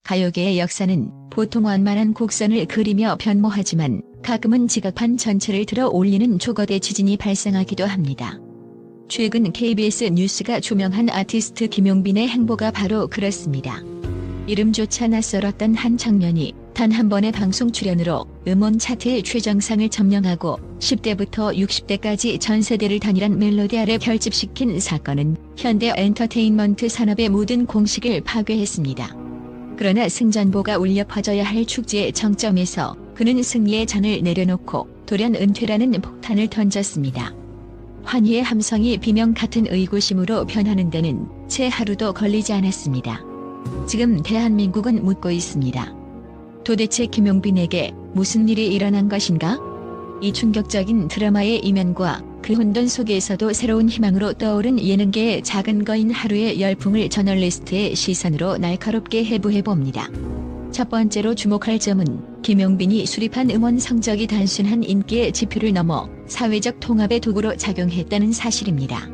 가요계의 역사는 보통 완만한 곡선을 그리며 변모하지만 가끔은 지각판 전체를 들어 올리는 초거대 지진이 발생하기도 합니다. 최근 KBS 뉴스가 조명한 아티스트 김용빈의 행보가 바로 그렇습니다. 이름조차 낯설었던 한 장면이 단 한 번의 방송 출연으로 음원 차트의 최정상을 점령하고 10대부터 60대까지 전 세대를 단일한 멜로디 아래 결집시킨 사건은 현대 엔터테인먼트 산업의 모든 공식을 파괴했습니다. 그러나 승전보가 울려 퍼져야 할 축제의 정점에서 그는 승리의 잔을 내려놓고 돌연 은퇴라는 폭탄을 던졌습니다. 환희의 함성이 비명 같은 의구심으로 변하는 데는 채 하루도 걸리지 않았습니다. 지금 대한민국은 묻고 있습니다. 도대체 김용빈에게 무슨 일이 일어난 것인가? 이 충격적인 드라마의 이면과 그 혼돈 속에서도 새로운 희망으로 떠오른 예능계의 작은 거인 하루의 열풍을 저널리스트의 시선으로 날카롭게 해부해봅니다. 첫 번째로 주목할 점은 김용빈이 수립한 음원 성적이 단순한 인기의 지표를 넘어 사회적 통합의 도구로 작용했다는 사실입니다.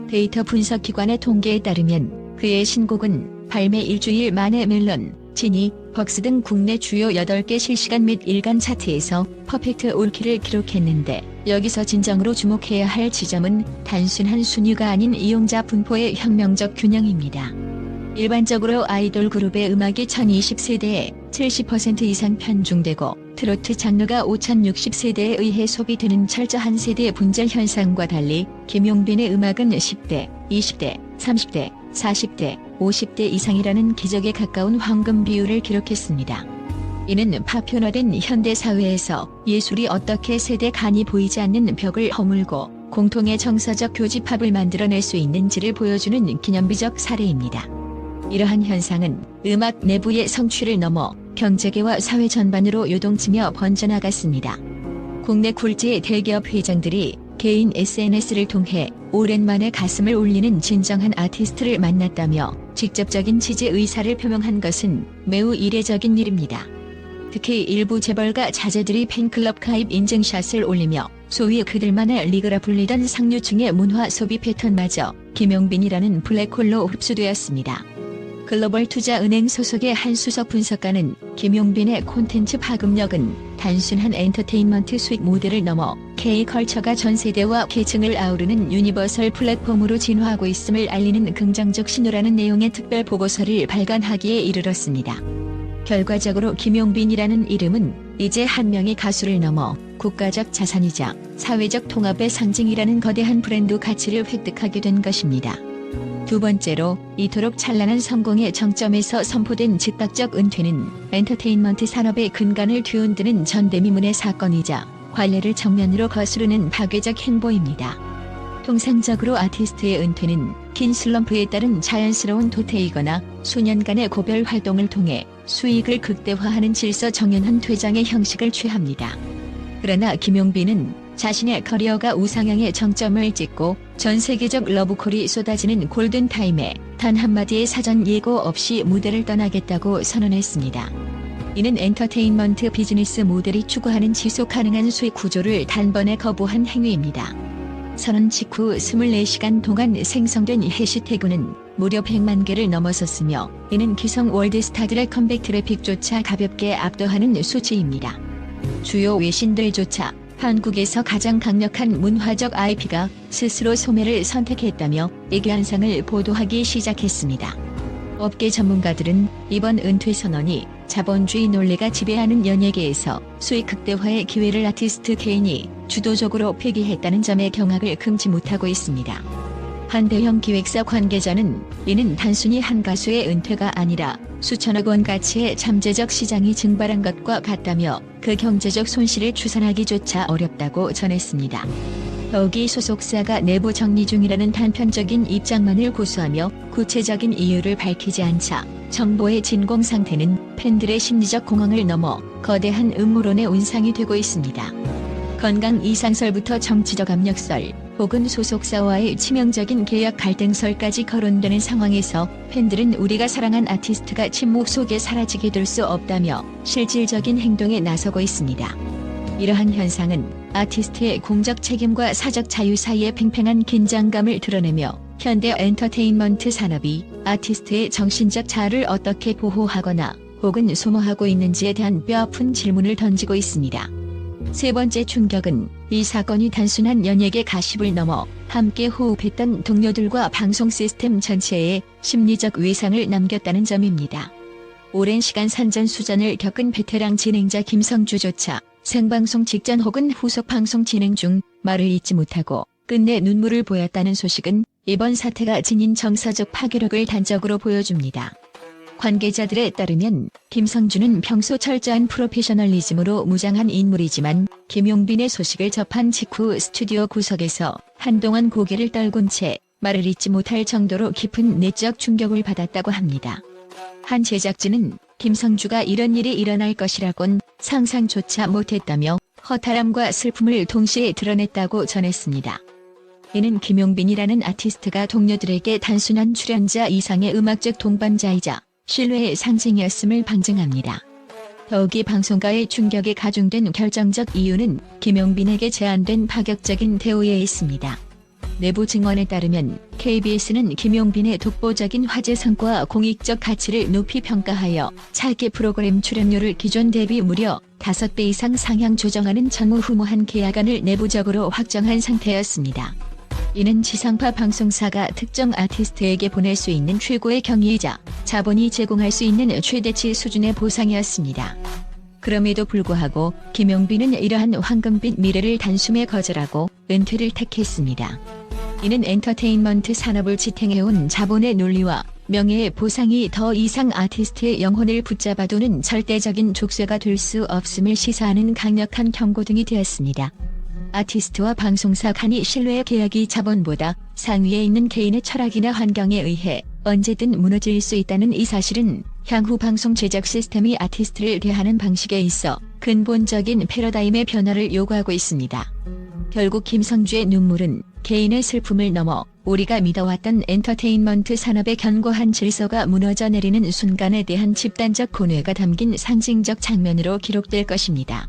데이터 분석 기관의 통계에 따르면 그의 신곡은 발매 일주일 만에 멜론, 지니, 벅스 등 국내 주요 8개 실시간 및 일간 차트에서 퍼펙트 올킬을 기록했는데, 여기서 진정으로 주목해야 할 지점은 단순한 순위가 아닌 이용자 분포의 혁명적 균형입니다. 일반적으로 아이돌 그룹의 음악이 1020세대에 70% 이상 편중되고 트로트 장르가 5060세대에 의해 소비되는 철저한 세대 분절 현상과 달리 김용빈의 음악은 10대, 20대, 30대, 40대, 50대 이상이라는 기적에 가까운 황금 비율을 기록했습니다. 이는 파편화된 현대 사회에서 예술이 어떻게 세대 간이 보이지 않는 벽을 허물고 공통의 정서적 교집합을 만들어낼 수 있는지를 보여주는 기념비적 사례입니다. 이러한 현상은 음악 내부의 성취를 넘어 경제계와 사회 전반으로 요동치며 번져나갔습니다. 국내 굴지의 대기업 회장들이 개인 SNS를 통해 오랜만에 가슴을 울리는 진정한 아티스트를 만났다며 직접적인 지지 의사를 표명한 것은 매우 이례적인 일입니다. 특히 일부 재벌가 자제들이 팬클럽 가입 인증샷을 올리며 소위 그들만의 리그라 불리던 상류층의 문화 소비 패턴마저 김용빈이라는 블랙홀로 흡수되었습니다. 글로벌 투자은행 소속의 한 수석 분석가는 김용빈의 콘텐츠 파급력은 단순한 엔터테인먼트 수익 모델을 넘어 K컬처가 전 세대와 계층을 아우르는 유니버설 플랫폼으로 진화하고 있음을 알리는 긍정적 신호라는 내용의 특별 보고서를 발간하기에 이르렀습니다. 결과적으로 김용빈이라는 이름은 이제 한 명의 가수를 넘어 국가적 자산이자 사회적 통합의 상징이라는 거대한 브랜드 가치를 획득하게 된 것입니다. 두 번째로, 이토록 찬란한 성공의 정점에서 선포된 즉각적 은퇴는 엔터테인먼트 산업의 근간을 뒤흔드는 전대미문의 사건이자 관례를 정면으로 거스르는 파괴적 행보입니다. 통상적으로 아티스트의 은퇴는 긴 슬럼프에 따른 자연스러운 도태이거나 수년간의 고별 활동을 통해 수익을 극대화하는 질서 정연한 퇴장의 형식을 취합니다. 그러나 김용빈은 자신의 커리어가 우상향의 정점을 찍고 전 세계적 러브콜이 쏟아지는 골든타임에 단 한마디의 사전 예고 없이 무대를 떠나겠다고 선언했습니다. 이는 엔터테인먼트 비즈니스 모델이 추구하는 지속 가능한 수익 구조를 단번에 거부한 행위입니다. 선언 직후 24시간 동안 생성된 해시태그는 무려 100만 개를 넘어섰으며 이는 기성 월드스타들의 컴백 트래픽조차 가볍게 압도하는 수치입니다. 주요 외신들조차 한국에서 가장 강력한 문화적 IP가 스스로 소멸을 선택했다며 이기 현상을 보도하기 시작했습니다. 업계 전문가들은 이번 은퇴 선언이 자본주의 논리가 지배하는 연예계에서 수익 극대화의 기회를 아티스트 개인이 주도적으로 폐기했다는 점에 경악을 금치 못하고 있습니다. 한 대형 기획사 관계자는 이는 단순히 한 가수의 은퇴가 아니라 수천억 원 가치의 잠재적 시장이 증발한 것과 같다며 그 경제적 손실을 추산하기조차 어렵다고 전했습니다. 더욱이 소속사가 내부 정리 중이라는 단편적인 입장만을 고수하며 구체적인 이유를 밝히지 않자 정보의 진공 상태는 팬들의 심리적 공황을 넘어 거대한 음모론의 온상이 되고 있습니다. 건강 이상설부터 정치적 압력설, 혹은 소속사와의 치명적인 계약 갈등설까지 거론되는 상황에서 팬들은 우리가 사랑한 아티스트가 침묵 속에 사라지게 될 수 없다며 실질적인 행동에 나서고 있습니다. 이러한 현상은 아티스트의 공적 책임과 사적 자유 사이의 팽팽한 긴장감을 드러내며 현대 엔터테인먼트 산업이 아티스트의 정신적 자아를 어떻게 보호하거나 혹은 소모하고 있는지에 대한 뼈아픈 질문을 던지고 있습니다. 세 번째 충격은 이 사건이 단순한 연예계 가십을 넘어 함께 호흡했던 동료들과 방송 시스템 전체에 심리적 외상을 남겼다는 점입니다. 오랜 시간 산전수전을 겪은 베테랑 진행자 김성주조차 생방송 직전 혹은 후속 방송 진행 중 말을 잇지 못하고 끝내 눈물을 보였다는 소식은 이번 사태가 지닌 정서적 파괴력을 단적으로 보여줍니다. 관계자들에 따르면 김성주는 평소 철저한 프로페셔널리즘으로 무장한 인물이지만 김용빈의 소식을 접한 직후 스튜디오 구석에서 한동안 고개를 떨군 채 말을 잇지 못할 정도로 깊은 내적 충격을 받았다고 합니다. 한 제작진은 김성주가 이런 일이 일어날 것이라곤 상상조차 못했다며 허탈함과 슬픔을 동시에 드러냈다고 전했습니다. 이는 김용빈이라는 아티스트가 동료들에게 단순한 출연자 이상의 음악적 동반자이자 신뢰의 상징이었음을 방증합니다. 더욱이 방송가의 충격이 가중된 결정적 이유는 김용빈에게 제안된 파격적인 대우에 있습니다. 내부 증언에 따르면 KBS는 김용빈의 독보적인 화제성과 공익적 가치를 높이 평가하여 차기 프로그램 출연료를 기존 대비 무려 5배 이상 상향 조정하는 전무후무한 계약안을 내부적으로 확정한 상태였습니다. 이는 지상파 방송사가 특정 아티스트에게 보낼 수 있는 최고의 경의이자 자본이 제공할 수 있는 최대치 수준의 보상이었습니다. 그럼에도 불구하고 김용빈은 이러한 황금빛 미래를 단숨에 거절하고 은퇴를 택했습니다. 이는 엔터테인먼트 산업을 지탱해온 자본의 논리와 명예의 보상이 더 이상 아티스트의 영혼을 붙잡아두는 절대적인 족쇄가 될 수 없음을 시사하는 강력한 경고등이 되었습니다. 아티스트와 방송사 간의 신뢰의 계약이 자본보다 상위에 있는 개인의 철학이나 환경에 의해 언제든 무너질 수 있다는 이 사실은 향후 방송 제작 시스템이 아티스트를 대하는 방식에 있어 근본적인 패러다임의 변화를 요구하고 있습니다. 결국 김성주의 눈물은 개인의 슬픔을 넘어 우리가 믿어왔던 엔터테인먼트 산업의 견고한 질서가 무너져 내리는 순간에 대한 집단적 고뇌가 담긴 상징적 장면으로 기록될 것입니다.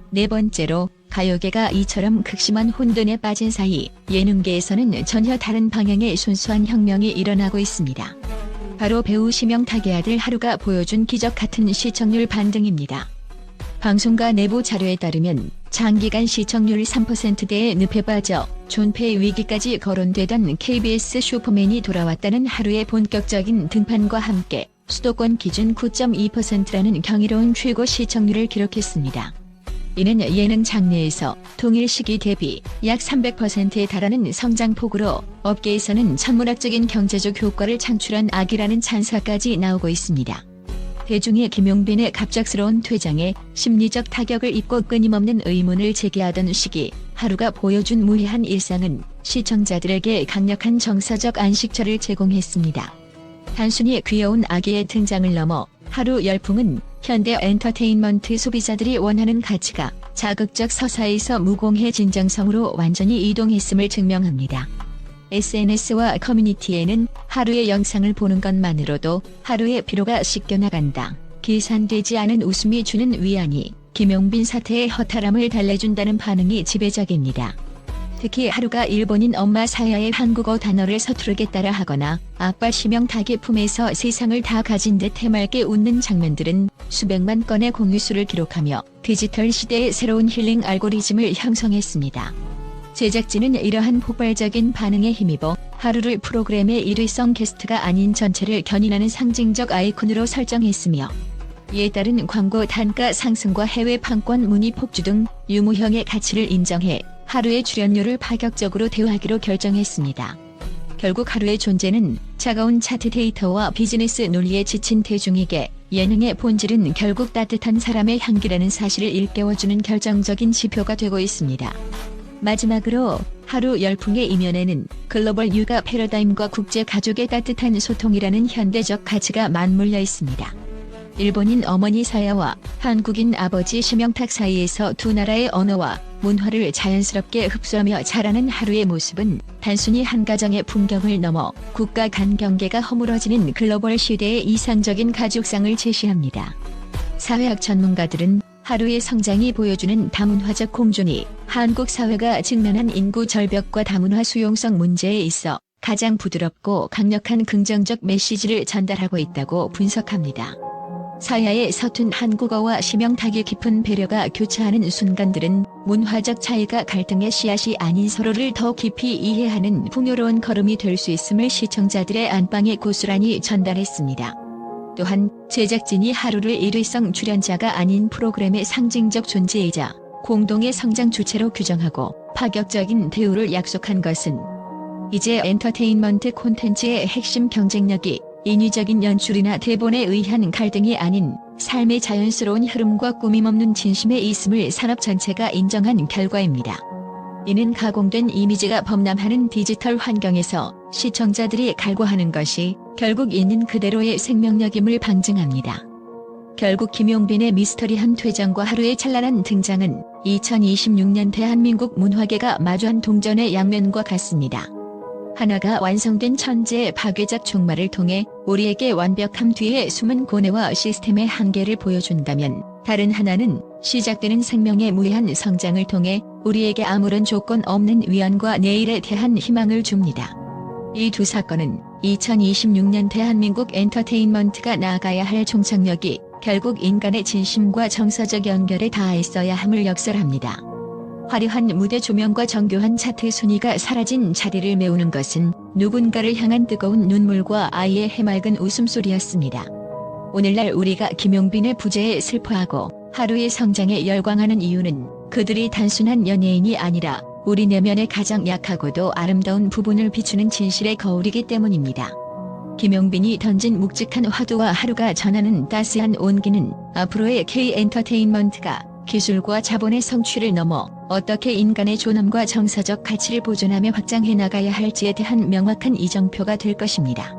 네 번째로 가요계가 이처럼 극심한 혼돈에 빠진 사이 예능계에서는 전혀 다른 방향의 순수한 혁명이 일어나고 있습니다. 바로 배우 심영탁의 아들 하루가 보여준 기적 같은 시청률 반등입니다. 방송가 내부 자료에 따르면 장기간 시청률 3%대의 늪에 빠져 존폐 위기까지 거론되던 KBS 슈퍼맨이 돌아왔다는 하루의 본격적인 등판과 함께 수도권 기준 9.2%라는 경이로운 최고 시청률을 기록했습니다. 이는 예능 장르에서 동일 시기 대비 약 300%에 달하는 성장폭으로 업계에서는 천문학적인 경제적 효과를 창출한 악이라는 찬사까지 나오고 있습니다. 대중의 김용빈의 갑작스러운 퇴장에 심리적 타격을 입고 끊임없는 의문을 제기하던 시기 하루가 보여준 무해한 일상은 시청자들에게 강력한 정서적 안식처를 제공했습니다. 단순히 귀여운 아기의 등장을 넘어 하루 열풍은 현대 엔터테인먼트 소비자들이 원하는 가치가 자극적 서사에서 무공해 진정성으로 완전히 이동했음을 증명합니다. SNS와 커뮤니티에는 하루의 영상을 보는 것만으로도 하루의 피로가 씻겨나간다. 계산되지 않은 웃음이 주는 위안이 김용빈 사태의 허탈함을 달래준다는 반응이 지배적입니다. 특히 하루가 일본인 엄마 사야의 한국어 단어를 서투르게 따라하거나 아빠 심영탁의 품에서 세상을 다 가진 듯 해맑게 웃는 장면들은 수백만 건의 공유수를 기록하며 디지털 시대의 새로운 힐링 알고리즘을 형성했습니다. 제작진은 이러한 폭발적인 반응에 힘입어 하루를 프로그램의 일회성 게스트가 아닌 전체를 견인하는 상징적 아이콘으로 설정했으며 이에 따른 광고 단가 상승과 해외 판권 문의 폭주 등 유무형의 가치를 인정해 하루의 출연료를 파격적으로 대우하기로 결정했습니다. 결국 하루의 존재는 차가운 차트 데이터와 비즈니스 논리에 지친 대중에게 예능의 본질은 결국 따뜻한 사람의 향기라는 사실을 일깨워주는 결정적인 지표가 되고 있습니다. 마지막으로 하루 열풍의 이면에는 글로벌 육아 패러다임과 국제 가족의 따뜻한 소통이라는 현대적 가치가 맞물려 있습니다. 일본인 어머니 사야와 한국인 아버지 심영탁 사이에서 두 나라의 언어와 문화를 자연스럽게 흡수하며 자라는 하루의 모습은 단순히 한 가정의 풍경을 넘어 국가 간 경계가 허물어지는 글로벌 시대의 이상적인 가족상을 제시합니다. 사회학 전문가들은 하루의 성장이 보여주는 다문화적 공존이 한국 사회가 직면한 인구 절벽과 다문화 수용성 문제에 있어 가장 부드럽고 강력한 긍정적 메시지를 전달하고 있다고 분석합니다. 사야의 서툰 한국어와 심영탁의 깊은 배려가 교차하는 순간들은 문화적 차이가 갈등의 씨앗이 아닌 서로를 더 깊이 이해하는 풍요로운 걸음이 될 수 있음을 시청자들의 안방에 고스란히 전달했습니다. 또한 제작진이 하루를 일회성 출연자가 아닌 프로그램의 상징적 존재이자 공동의 성장 주체로 규정하고 파격적인 대우를 약속한 것은 이제 엔터테인먼트 콘텐츠의 핵심 경쟁력이 인위적인 연출이나 대본에 의한 갈등이 아닌 삶의 자연스러운 흐름과 꾸밈없는 진심에 있음을 산업 전체가 인정한 결과입니다. 이는 가공된 이미지가 범람하는 디지털 환경에서 시청자들이 갈구하는 것이 결국 있는 그대로의 생명력임을 방증합니다. 결국 김용빈의 미스터리한 퇴장과 하루의 찬란한 등장은 2026년 대한민국 문화계가 마주한 동전의 양면과 같습니다. 하나가 완성된 천재의 파괴적 종말을 통해 우리에게 완벽함 뒤에 숨은 고뇌와 시스템의 한계를 보여준다면, 다른 하나는 시작되는 생명의 무해한 성장을 통해 우리에게 아무런 조건 없는 위안과 내일에 대한 희망을 줍니다. 이 두 사건은 2026년 대한민국 엔터테인먼트가 나아가야 할 종착역이 결국 인간의 진심과 정서적 연결에 닿아 있어야 함을 역설합니다. 화려한 무대 조명과 정교한 차트 순위가 사라진 자리를 메우는 것은 누군가를 향한 뜨거운 눈물과 아이의 해맑은 웃음소리였습니다. 오늘날 우리가 김용빈의 부재에 슬퍼하고 하루의 성장에 열광하는 이유는 그들이 단순한 연예인이 아니라 우리 내면의 가장 약하고도 아름다운 부분을 비추는 진실의 거울이기 때문입니다. 김용빈이 던진 묵직한 화두와 하루가 전하는 따스한 온기는 앞으로의 K-엔터테인먼트가 기술과 자본의 성취를 넘어 어떻게 인간의 존엄과 정서적 가치를 보존하며 확장해 나가야 할지에 대한 명확한 이정표가 될 것입니다.